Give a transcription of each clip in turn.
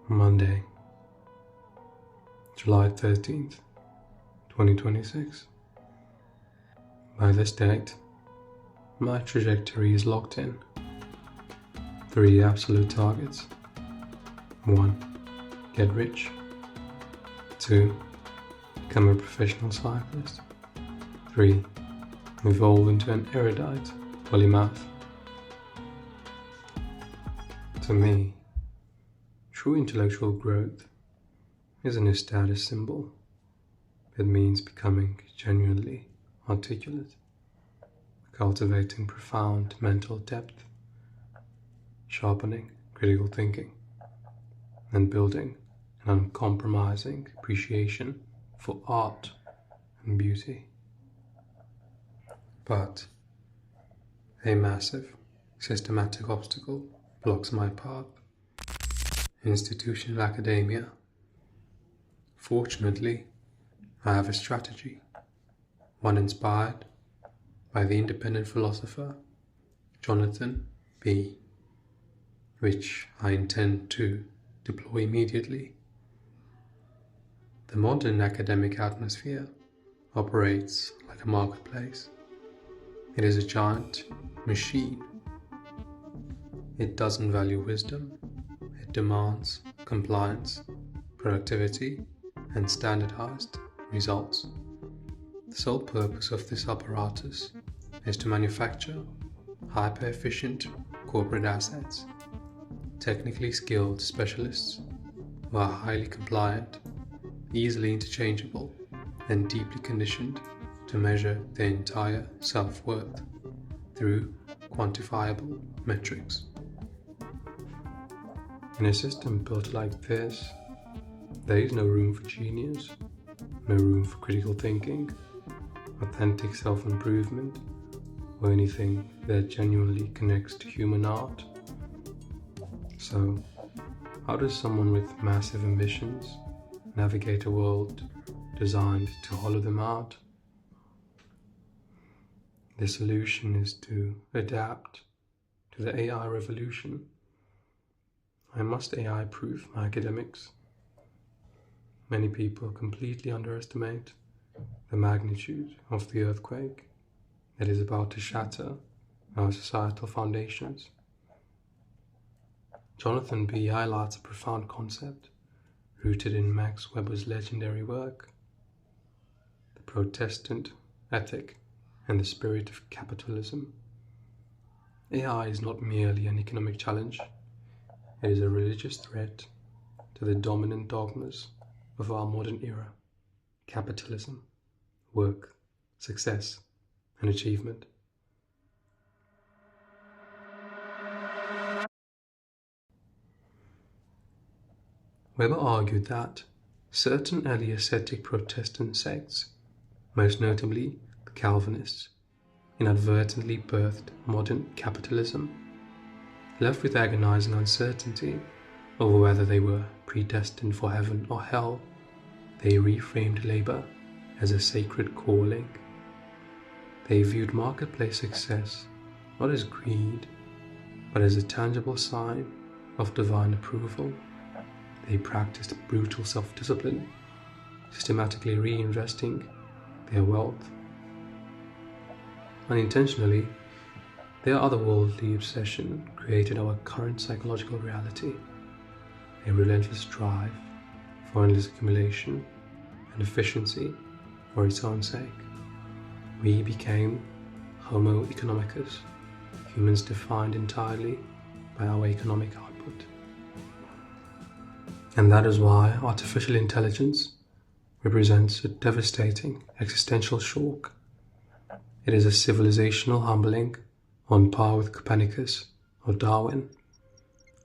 Monday, July 13th, 2026. By this date, my trajectory is locked in. 3 absolute targets. 1. Get rich. 2. Become a professional cyclist. 3. Evolve into an erudite polymath. To me, true intellectual growth isn't a status symbol. It means becoming genuinely articulate, cultivating profound mental depth, sharpening critical thinking, and building an uncompromising appreciation for art and beauty. But a massive, systematic obstacle blocks my path. Institutional academia. Fortunately, I have a strategy, one inspired by the independent philosopher Jonathan B., which I intend to deploy immediately. The modern academic atmosphere operates like a marketplace. It is a giant machine. It doesn't value wisdom. It demands compliance, productivity, and standardized results. The sole purpose of this apparatus is to manufacture hyper-efficient corporate assets, technically skilled specialists who are highly compliant, easily interchangeable, and deeply conditioned to measure their entire self-worth through quantifiable metrics. In a system built like this, there is no room for genius, no room for critical thinking, authentic self-improvement, or anything that genuinely connects to human art. So, how does someone with massive ambitions navigate a world designed to hollow them out? The solution is to adapt to the AI revolution. I must AI-proof my academics. Many people completely underestimate the magnitude of the earthquake that is about to shatter our societal foundations. Jonathan B. highlights a profound concept rooted in Max Weber's legendary work, the Protestant ethic and the spirit of capitalism. AI is not merely an economic challenge. It is a religious threat to the dominant dogmas of our modern era: capitalism, work, success, and achievement. Weber argued that certain early ascetic Protestant sects, most notably the Calvinists, inadvertently birthed modern capitalism. Left with agonizing uncertainty over whether they were predestined for heaven or hell, they reframed labor as a sacred calling. They viewed marketplace success not as greed, but as a tangible sign of divine approval. They practiced brutal self-discipline, systematically reinvesting their wealth. Unintentionally, their otherworldly obsession created our current psychological reality, a relentless drive for endless accumulation and efficiency for its own sake. We became Homo economicus, humans defined entirely by our economic output. And that is why artificial intelligence represents a devastating existential shock. It is a civilizational humbling on par with Copernicus or Darwin.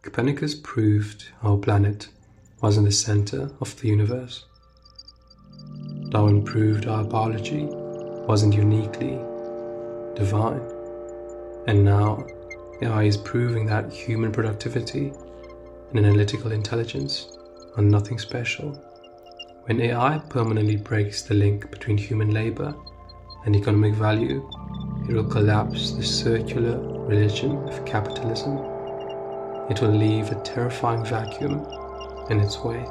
Copernicus proved our planet was in the center of the universe. Darwin proved our biology wasn't uniquely divine. And now AI is proving that human productivity and analytical intelligence are nothing special. When AI permanently breaks the link between human labor and economic value, it will collapse the circular religion of capitalism. It will leave a terrifying vacuum in its wake.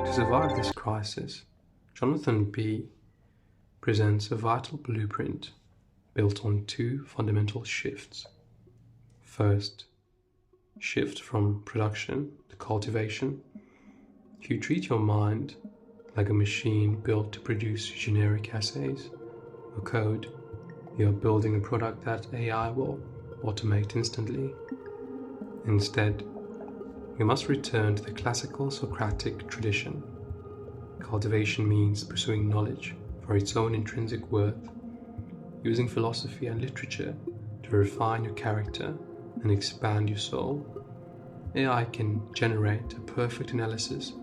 To survive this crisis, Jonathan B. presents a vital blueprint built on two fundamental shifts. First, shift from production to cultivation. If you treat your mind like a machine built to produce generic essays or code, you are building a product that AI will automate instantly. Instead, we must return to the classical Socratic tradition. Cultivation means pursuing knowledge for its own intrinsic worth, using philosophy and literature to refine your character and expand your soul. AI can generate a perfect analysis,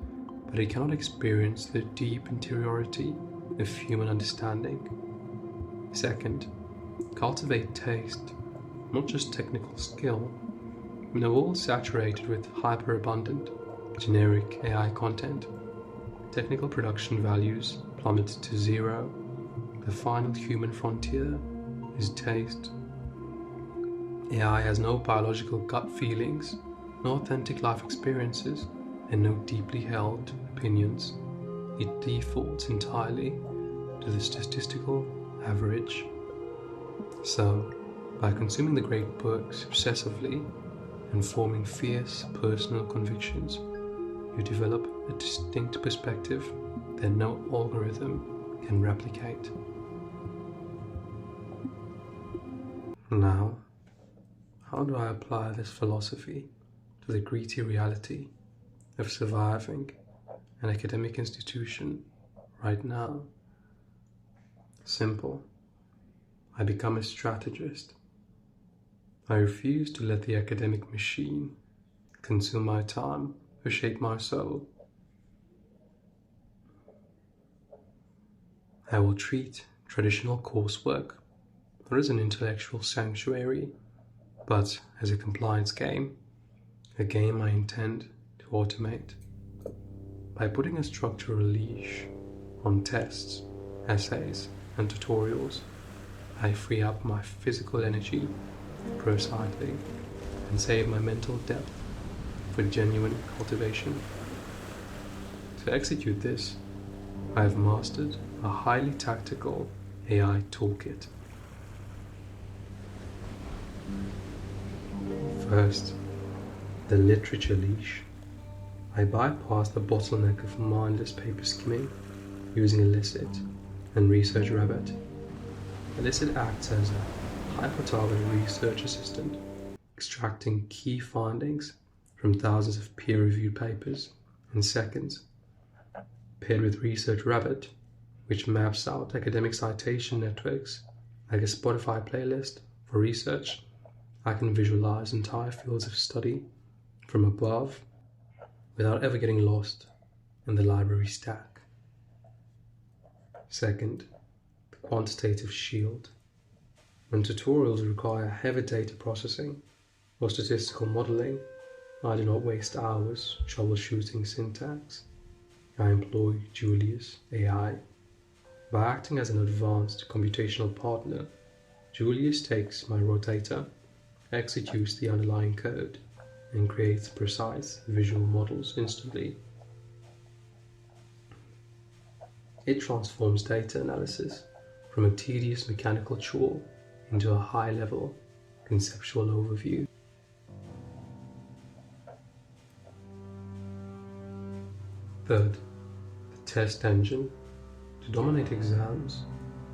but it cannot experience the deep interiority of human understanding. Second, cultivate taste, not just technical skill. In a world saturated with hyper-abundant, generic AI content, technical production values plummet to zero. The final human frontier is taste. AI has no biological gut feelings, no authentic life experiences, and no deeply held opinions. It defaults entirely to the statistical average. So, by consuming the great books obsessively and forming fierce personal convictions, you develop a distinct perspective that no algorithm can replicate. Now, how do I apply this philosophy to the gritty reality of surviving an academic institution right now? Simple. I become a strategist. I refuse to let the academic machine consume my time or shape my soul. I will treat traditional coursework not as an intellectual sanctuary, but as a compliance game, a game I intend to automate. By putting a structural leash on tests, essays, and tutorials, I free up my physical energy for pro-cycling and save my mental depth for genuine cultivation. To execute this, I have mastered a highly tactical AI toolkit. First, the literature leash. I bypass the bottleneck of mindless paper skimming using Elicit and Research Rabbit. Elicit acts as a hyper-targeted research assistant, extracting key findings from thousands of peer-reviewed papers in seconds. Paired with Research Rabbit, which maps out academic citation networks like a Spotify playlist for research, I can visualize entire fields of study from above without ever getting lost in the library stack. Second, the quantitative shield. When tutorials require heavy data processing or statistical modeling, I do not waste hours troubleshooting syntax. I employ Julius AI. By acting as an advanced computational partner, Julius takes my raw data, executes the underlying code, and creates precise visual models instantly. It transforms data analysis from a tedious mechanical chore into a high-level conceptual overview. Third, the test engine. To dominate exams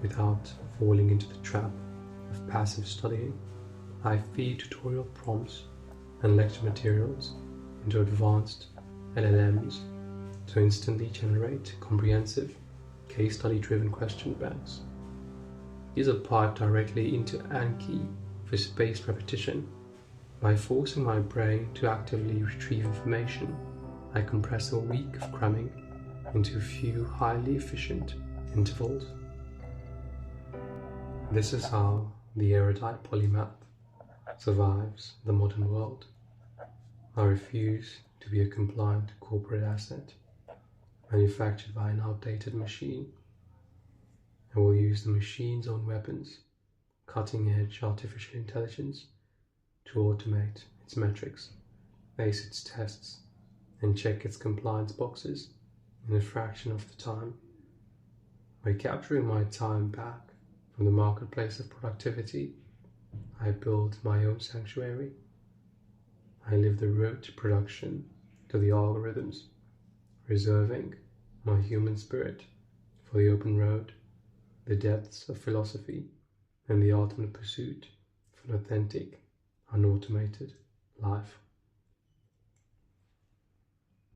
without falling into the trap of passive studying, I feed tutorial prompts and lecture materials into advanced LLMs to instantly generate comprehensive, case study-driven question banks. These are piped directly into Anki for spaced repetition. By forcing my brain to actively retrieve information, I compress a week of cramming into a few highly efficient intervals. This is how the erudite polymath survives the modern world. I refuse to be a compliant corporate asset. manufactured by an outdated machine, and will use the machine's own weapons, cutting-edge artificial intelligence, to automate its metrics, ace its tests, and check its compliance boxes in a fraction of the time. By capturing my time back from the marketplace of productivity, I build my own sanctuary. I leave the road to production to the algorithms, reserving my human spirit for the open road, the depths of philosophy, and the ultimate pursuit of an authentic, unautomated life.